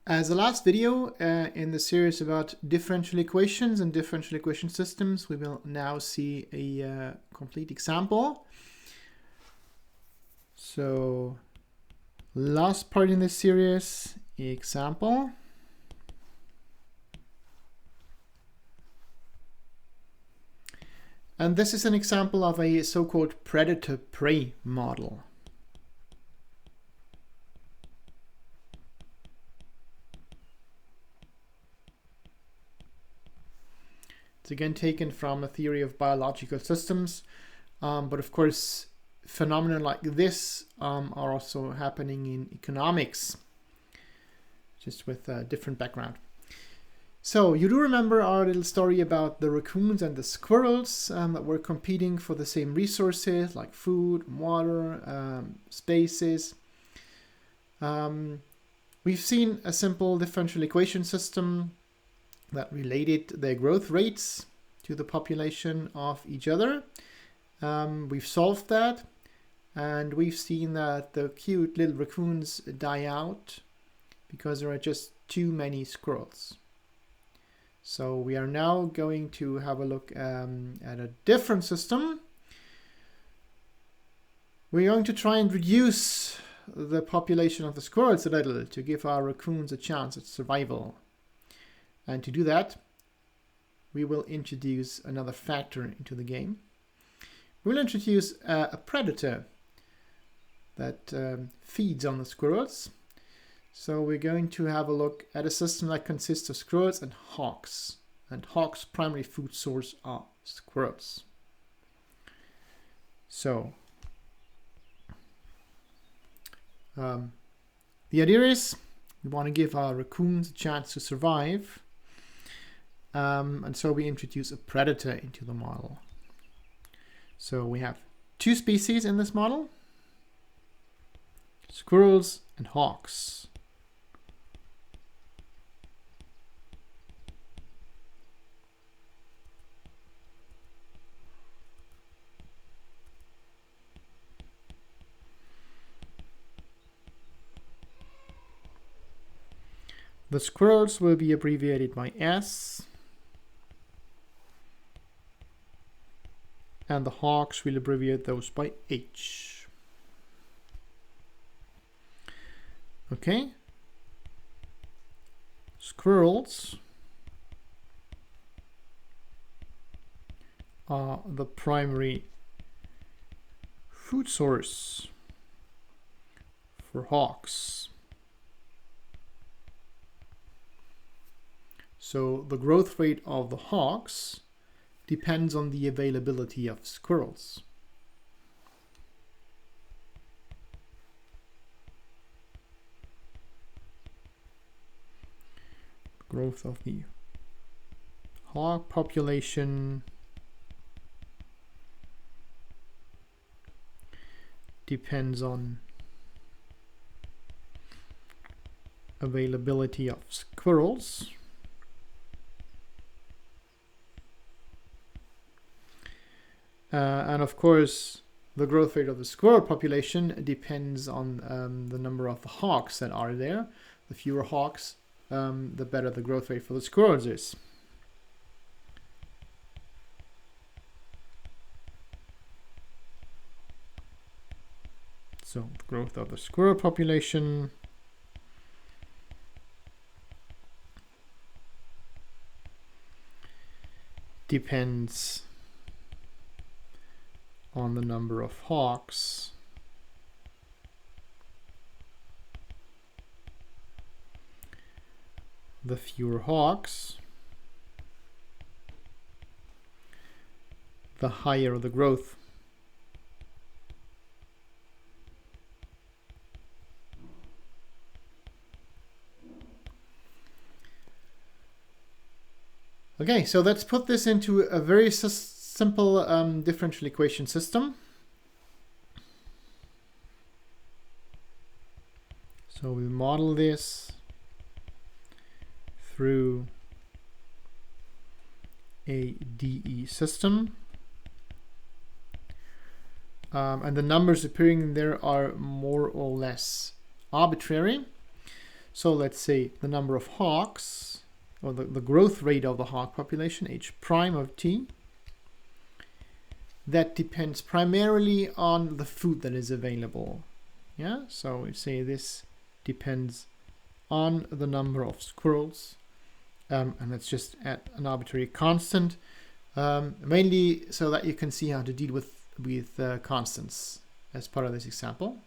As the last video in the series about differential equations and differential equation systems, we will now see a complete example. So, last part in this series, example. And this is an example of a so-called predator-prey model. It's again taken from a theory of biological systems, but of course phenomena like this are also happening in economics, just with a different background. So you do remember our little story about the raccoons and the squirrels that were competing for the same resources like food, water, spaces. We've seen a simple differential equation system that related their growth rates to the population of each other. We've solved that, and we've seen that the cute little raccoons die out because there are just too many squirrels. So we are now going to have a look at a different system. We're going to try and reduce the population of the squirrels a little to give our raccoons a chance at survival. And to do that, we will introduce another factor into the game. We'll introduce a predator that feeds on the squirrels. So we're going to have a look at a system that consists of squirrels and hawks. And hawks' primary food source are squirrels. So the idea is we want to give our raccoons a chance to survive. And so we introduce a predator into the model. So we have two species in this model, squirrels and hawks. The squirrels will be abbreviated by S. And the hawks will abbreviate those by H. Okay. Squirrels are the primary food source for hawks. So the growth rate of the hawks depends on the availability of squirrels. Growth of the hawk population depends on availability of squirrels. And of course, the growth rate of the squirrel population depends on the number of the hawks that are there. The fewer hawks, the better the growth rate for the squirrels is. So the growth of the squirrel population depends on the number of hawks the fewer hawks, the higher the growth. Okay, so let's put this into a very simple differential equation system. So we model this through a DE system. And the numbers appearing there are more or less arbitrary. So let's say the number of hawks, or the growth rate of the hawk population, h prime of t, that depends primarily on the food that is available. Yeah, so we say this depends on the number of squirrels, and let's just add an arbitrary constant, mainly so that you can see how to deal with constants as part of this example.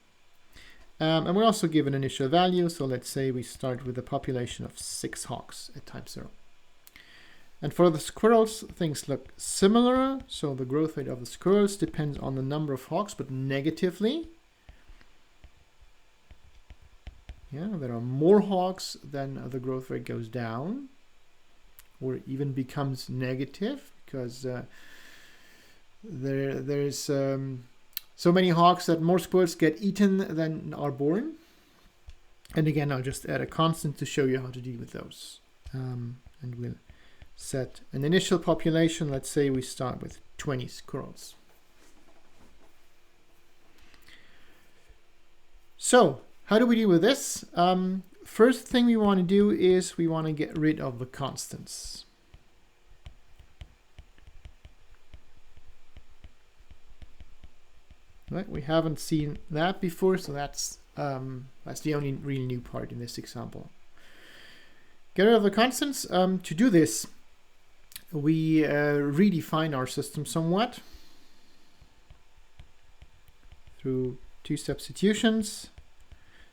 And we also give an initial value, so let's say we start with a population of 6 hawks at type 0. And for the squirrels, things look similar. So the growth rate of the squirrels depends on the number of hawks, but negatively. Yeah, there are more hawks, then the growth rate goes down, or even becomes negative, because there's so many hawks that more squirrels get eaten than are born. And again, I'll just add a constant to show you how to deal with those. And we'll set an initial population. Let's say we start with 20 squirrels. So how do we deal with this? First thing we want to do is we want to get rid of the constants. Right, we haven't seen that before, so that's the only real new part in this example. Get rid of the constants. To do this, we redefine our system somewhat through 2 substitutions.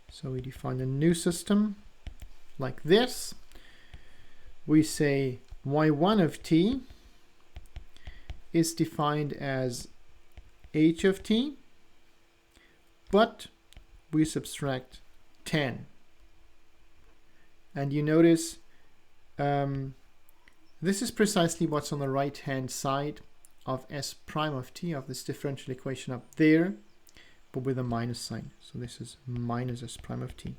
So we define a new system like this. We say y1 of t is defined as h of t, but we subtract 10. And you notice this is precisely what's on the right hand side of s prime of t, of this differential equation up there, but with a minus sign. So this is minus s prime of t.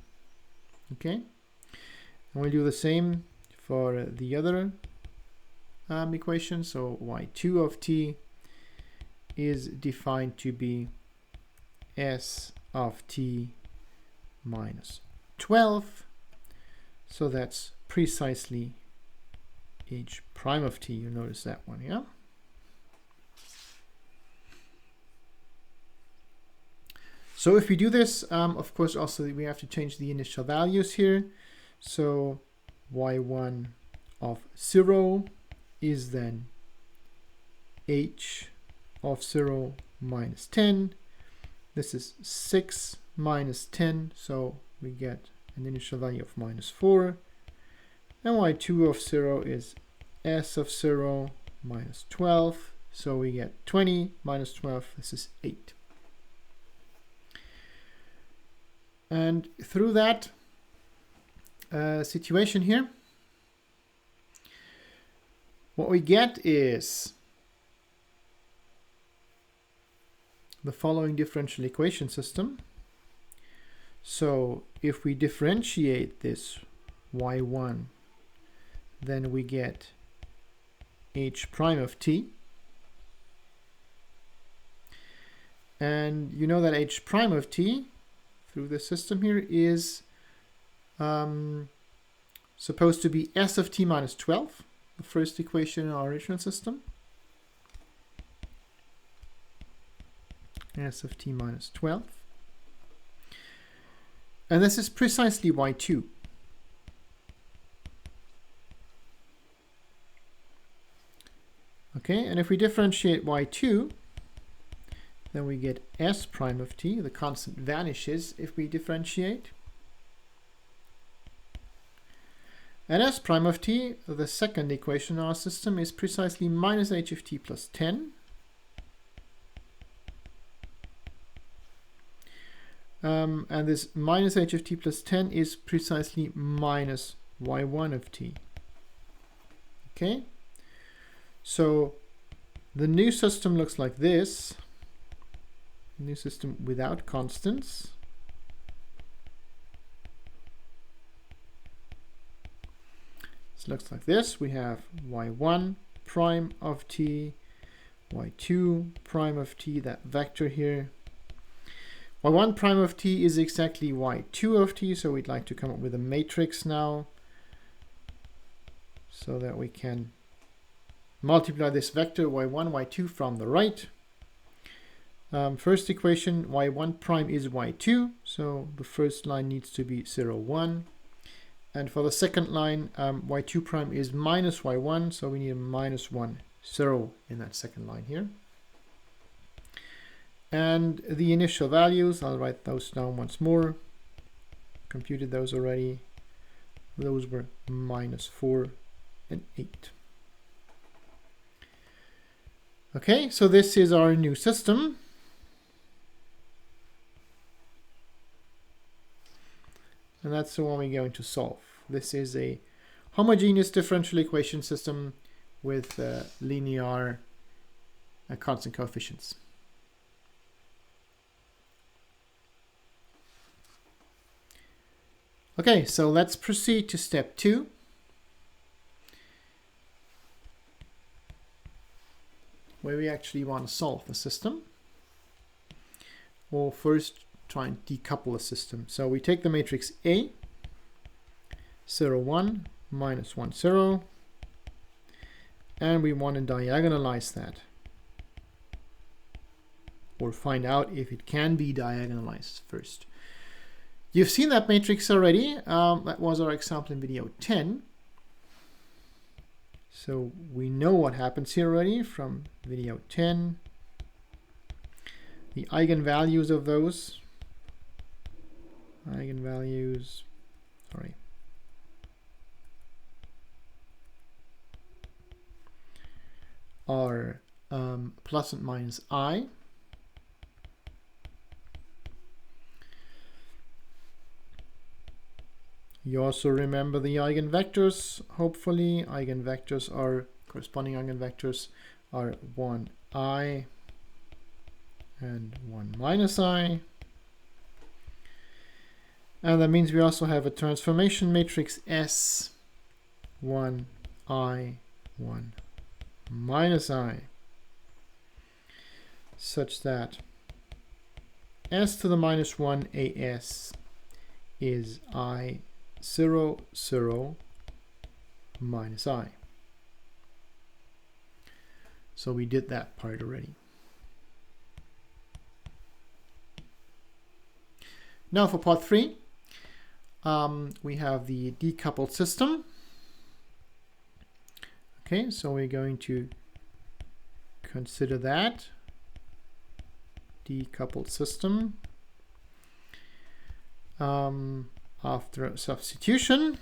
Okay, and we'll do the same for the other equation. So y2 of t is defined to be s of t minus 12. So that's precisely h prime of t. You notice that one, yeah? So if we do this, of course, also we have to change the initial values here. So y1 of 0 is then h of 0 minus 10. This is 6 minus 10, so we get an initial value of minus 4. And y2 of 0 is s of 0 minus 12, so we get 20 minus 12, this is 8. And through that situation here, what we get is the following differential equation system. So if we differentiate this y1, then we get h prime of t. And you know that h prime of t through the system here is supposed to be s of t minus 12, the first equation in our original system. S of t minus 12. And this is precisely y2. Okay, and if we differentiate y2, then we get s prime of t. The constant vanishes if we differentiate. And s prime of t, the second equation in our system, is precisely minus h of t plus 10. And this minus h of t plus 10 is precisely minus y1 of t. Okay, so the new system looks like this. New system without constants. This looks like this. We have y1 prime of t, y2 prime of t, that vector here. y1 prime of t is exactly y2 of t, so we'd like to come up with a matrix now so that we can multiply this vector y1, y2 from the right. First equation, y1 prime is y2, so the first line needs to be 0, 1. And for the second line, y2 prime is minus y1, so we need a minus 1, 0 in that second line here. And the initial values, I'll write those down once more. Computed those already. Those were minus 4 and 8. Okay, so this is our new system. And that's the one we're going to solve. This is a homogeneous differential equation system with linear constant coefficients. Okay, so let's proceed to step 2. Where we actually want to solve the system. Or first try and decouple a system. So we take the matrix A, 0, 1, minus 1, 0, and we want to diagonalize that. Or find out if it can be diagonalized first. You've seen that matrix already. That was our example in video 10. So we know what happens here already from video 10. The eigenvalues of those. Eigenvalues, sorry. Are plus and minus I. You also remember the eigenvectors, hopefully. Eigenvectors are, corresponding eigenvectors are 1i and 1 minus I. And that means we also have a transformation matrix S, 1i, 1 minus I, such that s to the minus 1 as is I 0, 0, minus I. So we did that part already. Now for part 3, we have the decoupled system. Okay, so we're going to consider that decoupled system. After substitution,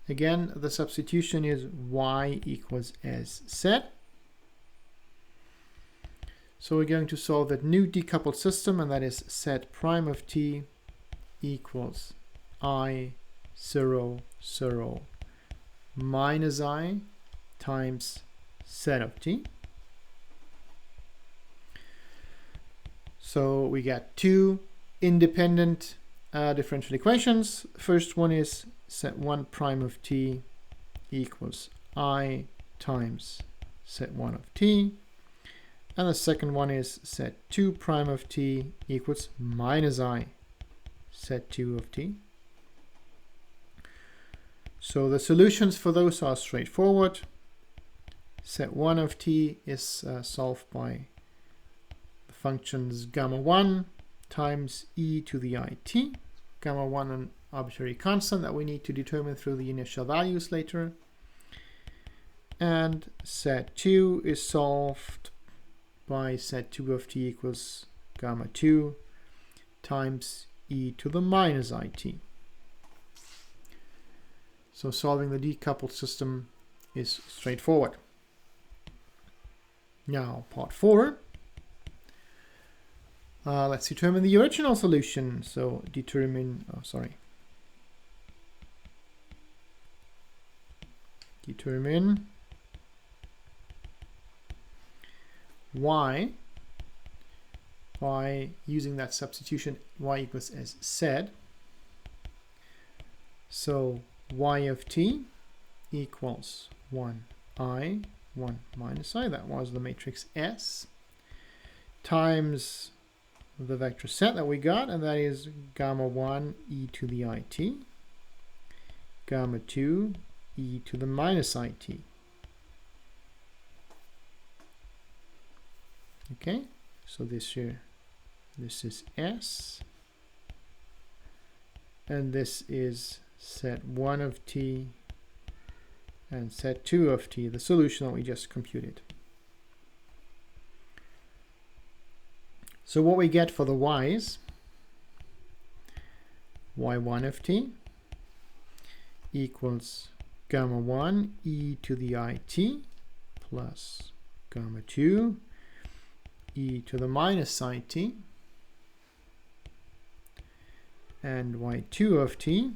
again, the substitution is y equals as set. So we're going to solve that new decoupled system, and that is set prime of t equals I 0, 0 minus I times set of t. So we got two independent differential equations. First one is set 1 prime of t equals I times set 1 of t. And the second one is set 2 prime of t equals minus I set 2 of t. So the solutions for those are straightforward. Set 1 of t is solved by the functions gamma 1 times e to the it. Gamma 1 an arbitrary constant that we need to determine through the initial values later. And set 2 is solved by set 2 of t equals gamma 2 times e to the minus it. So solving the decoupled system is straightforward. Now part 4. Let's determine the original solution. So determine y by using that substitution y equals as said. So y of t equals 1i, 1 minus I. That was the matrix S. times the vector set that we got, and that is gamma 1 e to the it, gamma 2 e to the minus it. Okay, so this here, this is S, and this is set 1 of t and set 2 of t, the solution that we just computed. So what we get for the y's, y1 of t equals gamma 1 e to the it plus gamma 2 e to the minus it, and y2 of t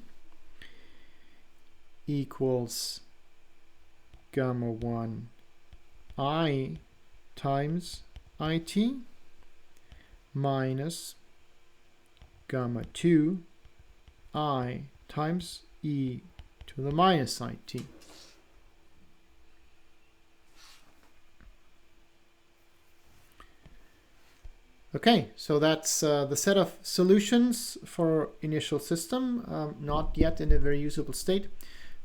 equals gamma 1 I times it minus gamma 2 I times e to the minus it. Okay, so that's the set of solutions for initial system, not yet in a very usable state.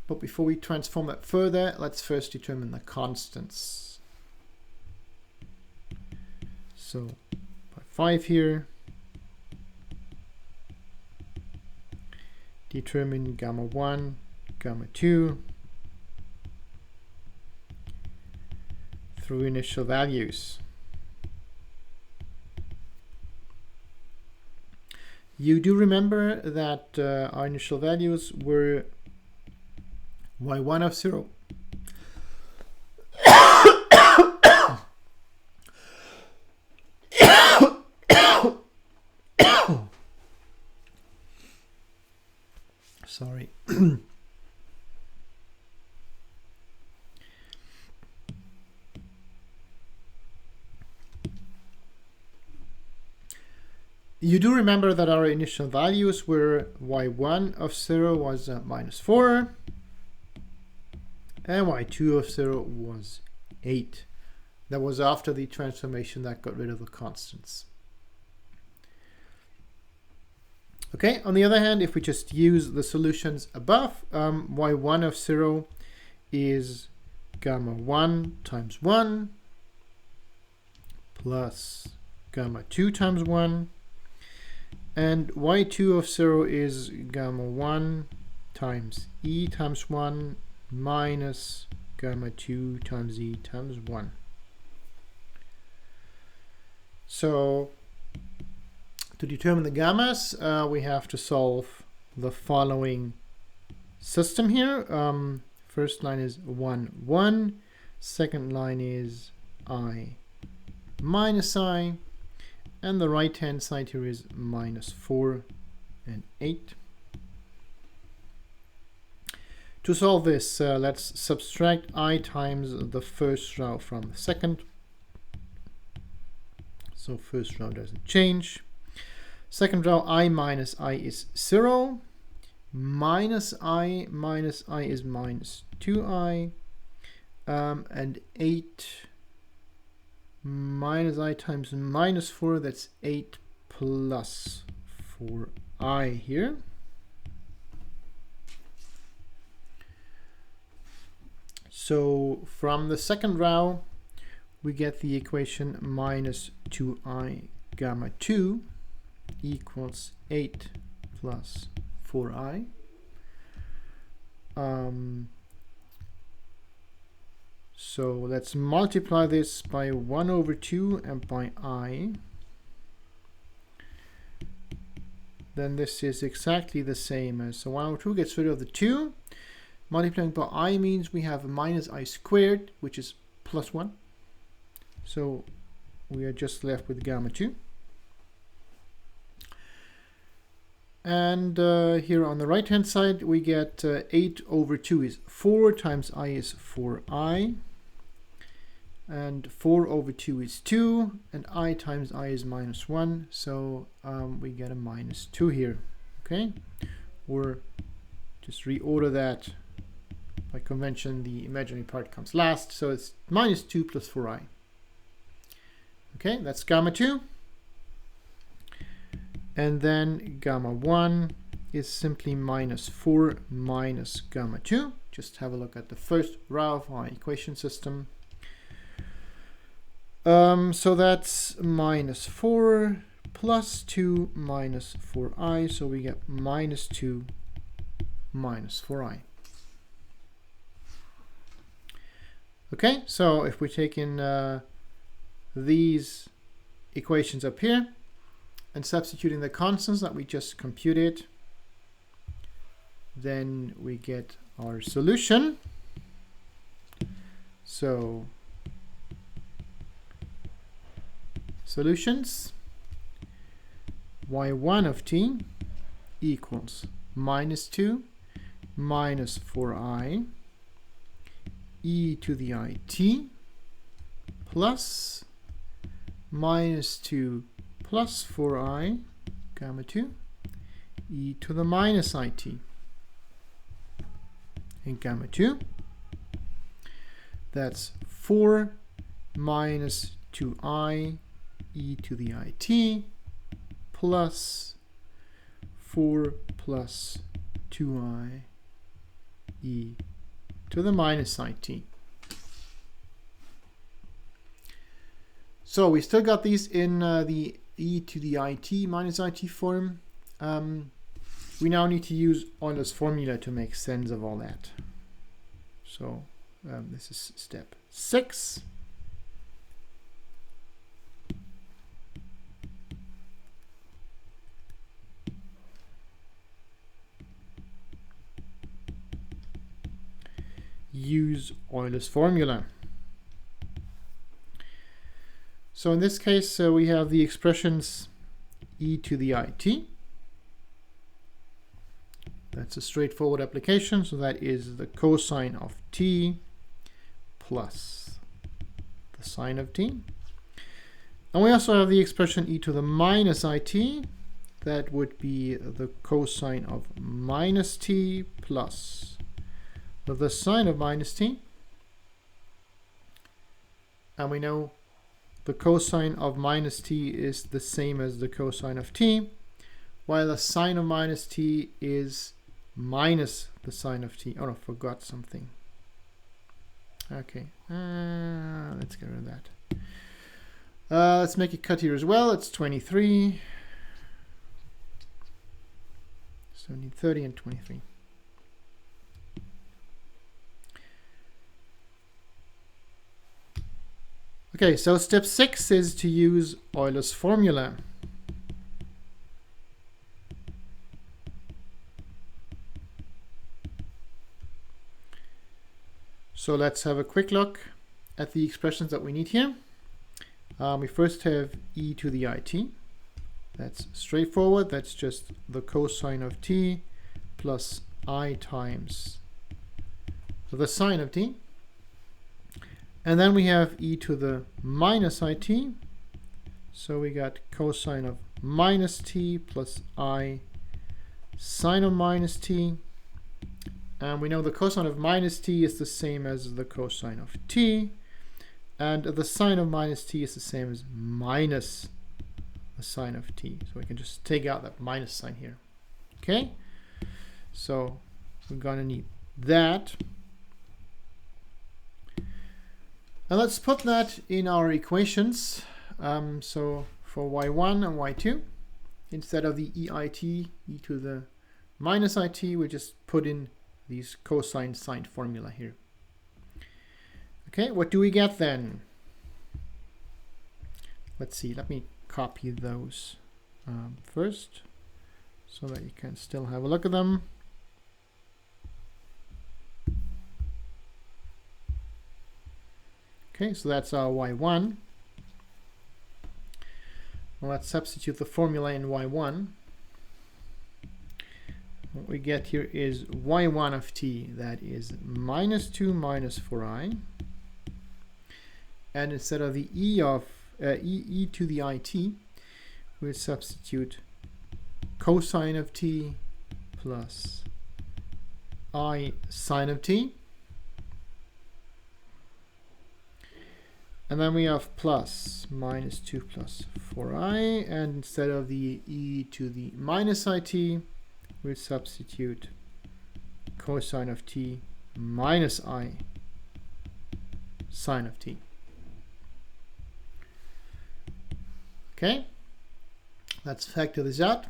But before we transform it further, let's first determine the constants. So by 5 here, determine gamma 1, gamma 2 through initial values. You do remember that our initial values were y1 of 0 sorry. You do remember that our initial values were y1 of 0 was minus 4, and y2 of 0 was 8. That was after the transformation that got rid of the constants. Okay, on the other hand, if we just use the solutions above, y1 of 0 is gamma 1 times 1 plus gamma 2 times 1, and y2 of 0 is gamma 1 times e times 1 minus gamma 2 times e times 1. So to determine the gammas, we have to solve the following system here. First line is 1, 1. Second line is I minus I. And the right-hand side here is minus 4 and 8. To solve this, let's subtract I times the first row from the second. So first row doesn't change. Second row, I minus I is 0. Minus I is minus 2I. And 8 minus I times minus 4, that's 8 plus 4I here. So from the second row, we get the equation minus 2I gamma 2 equals 8 plus 4I. So let's multiply this by 1 over 2 and by I. Then this is exactly the same as, so 1 over 2 gets rid of the 2. Multiplying by I means we have a minus I squared, which is plus 1. So we are just left with gamma 2. And here on the right hand side, we get 8 over 2 is 4 times I is 4I. And 4 over 2 is 2, and I times I is minus 1, so we get a minus 2 here, okay? Or just reorder that. By convention, the imaginary part comes last, so it's minus 2 plus 4I. Okay, that's gamma 2. And then gamma 1 is simply minus 4 minus gamma 2. Just have a look at the first row of our equation system. So that's minus 4 plus 2 minus 4i. So we get minus 2 minus 4i. Okay, so if we take in these equations up here and substituting the constants that we just computed, then we get our solution. So solutions, y1 of t equals minus 2 minus 4i e to the it plus minus 2 plus 4i gamma 2 e to the minus it. And gamma 2, that's 4 minus 2i e to the it plus 4 plus 2i e to the minus it. So we still got these in the e to the it minus it form. We now need to use Euler's formula to make sense of all that. So this is step 6. Use Euler's formula. So in this case, we have the expressions e to the it. That's a straightforward application. So that is the cosine of t plus the sine of t. And we also have the expression e to the minus it. That would be the cosine of minus t plus the sine of minus t. And we know the cosine of minus t is the same as the cosine of t, while the sine of minus t is minus the sine of t. Oh no, forgot something. Okay, let's get rid of that. Let's make a cut here as well. It's 23. So we need 30 and 23. Okay, so step 6 is to use Euler's formula. So let's have a quick look at the expressions that we need here. We first have e to the it. That's straightforward. That's just the cosine of t plus I times the sine of t. And then we have e to the minus it. So we got cosine of minus t plus I sine of minus t. And we know the cosine of minus t is the same as the cosine of t. And the sine of minus t is the same as minus the sine of t. So we can just take out that minus sign here. Okay? So we're going to need that. Now let's put that in our equations. So for y1 and y2, instead of the EIT, e to the minus it, we just put in these cosine sine formula here. Okay, what do we get then? Let's see, let me copy those first so that you can still have a look at them. Okay, so that's our y1. Well, let's substitute the formula in y1. What we get here is y1 of t, that is minus 2 minus 4i. And instead of the e to the it, we'll substitute cosine of t plus I sine of t. And then we have plus minus 2 plus 4i, and instead of the e to the minus it, we'll substitute cosine of t minus I sine of t. Okay, let's factor this out.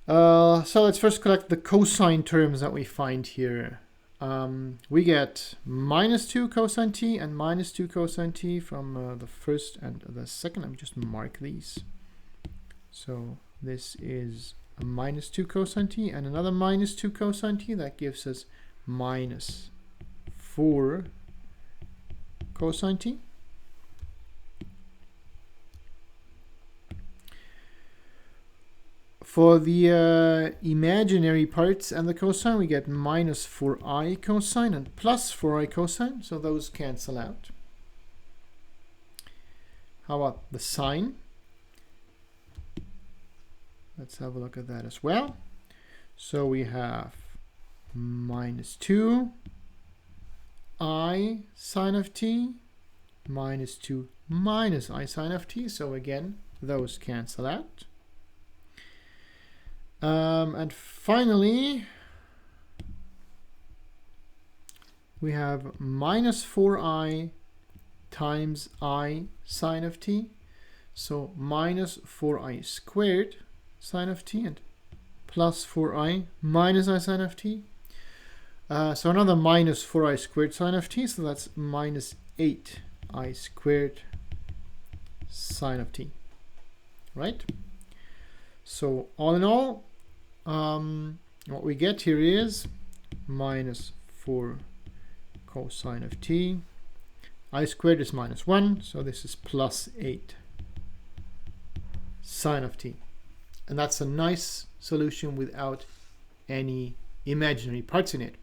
So let's first collect the cosine terms that we find here. We get minus 2 cosine t and minus 2 cosine t from the first and the second. Let me just mark these. So this is a minus 2 cosine t and another minus 2 cosine t. That gives us minus 4 cosine t. For the imaginary parts and the cosine, we get minus 4i cosine and plus 4i cosine, so those cancel out. How about the sine? Let's have a look at that as well. So we have minus 2 I sine of t minus 2 minus I sine of t, so again, those cancel out. And finally, we have minus 4i times I sine of t. So minus 4i squared sine of t and plus 4i minus I sine of t. So another minus 4i squared sine of t. So that's minus 8i squared sine of t. Right? So all in all, what we get here is minus 4 cosine of t. I squared is minus 1, so this is plus 8 sine of t. And that's a nice solution without any imaginary parts in it.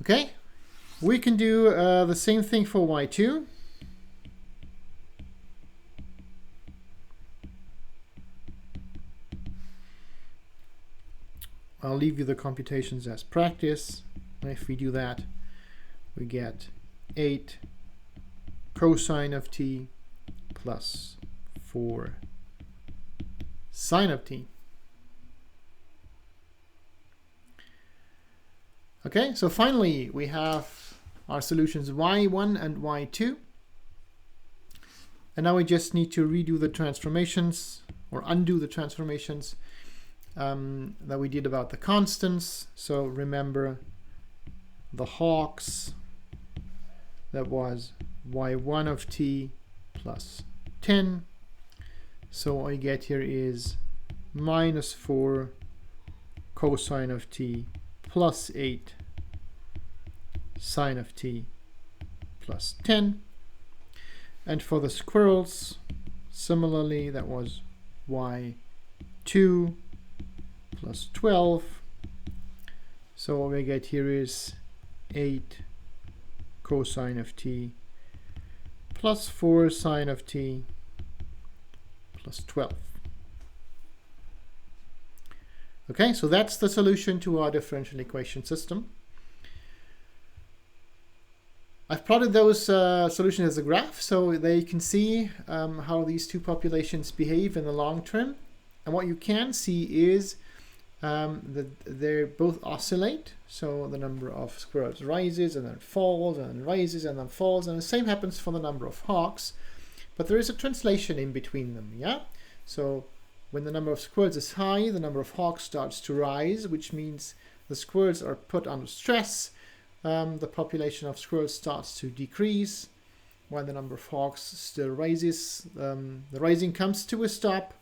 Okay, we can do the same thing for y2. I'll leave you the computations as practice. And if we do that, we get 8 cosine of t plus 4 sine of t. Okay, so finally we have our solutions y1 and y2. And now we just need to redo the transformations, or undo the transformations that we did about the constants. So remember the Hawks, that was y1 of t plus 10. So what I get here is minus 4 cosine of t plus 8 sine of t plus 10. And for the squirrels, similarly, that was y2 plus 12. So what we get here is 8 cosine of t plus 4 sine of t plus 12. Okay, so that's the solution to our differential equation system. I've plotted those solutions as a graph so they can see how these two populations behave in the long term. And what you can see is that they both oscillate. So the number of squirrels rises and then falls and then rises and then falls. And the same happens for the number of hawks. But there is a translation in between them. Yeah. So when the number of squirrels is high, the number of hawks starts to rise, which means the squirrels are put under stress. The population of squirrels starts to decrease. When the number of hawks still rises, the rising comes to a stop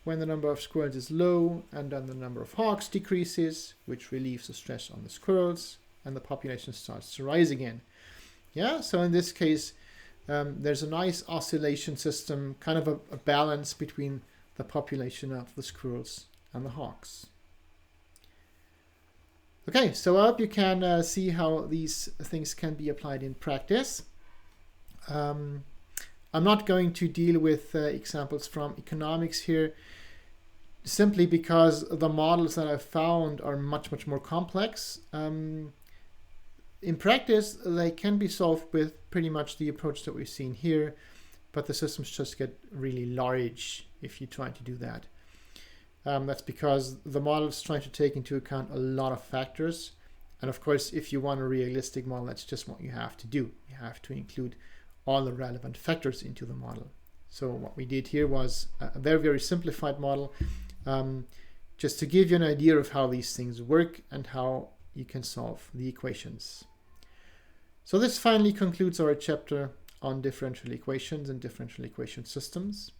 when the number of squirrels is low, and then the number of hawks decreases, which relieves the stress on the squirrels, and the population starts to rise again. Yeah, so in this case, there's a nice oscillation system, kind of a balance between the population of the squirrels and the hawks. Okay, so I hope you can see how these things can be applied in practice. I'm not going to deal with examples from economics here, simply because the models that I've found are much more complex. In practice, they can be solved with pretty much the approach that we've seen here, but the systems just get really large if you try to do that. That's because the model is trying to take into account a lot of factors. And of course, if you want a realistic model, that's just what you have to do. You have to include all the relevant factors into the model. So what we did here was a very, very simplified model, just to give you an idea of how these things work and how you can solve the equations. So this finally concludes our chapter on differential equations and differential equation systems.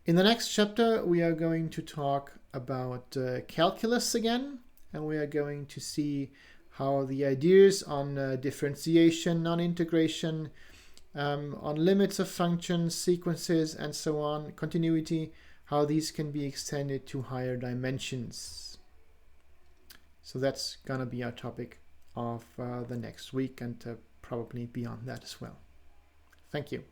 In the next chapter, we are going to talk about calculus again, and we are going to see how the ideas on differentiation, non-integration, on limits of functions, sequences, and so on, continuity, how these can be extended to higher dimensions. So that's going to be our topic of the next week, and probably beyond that as well. Thank you.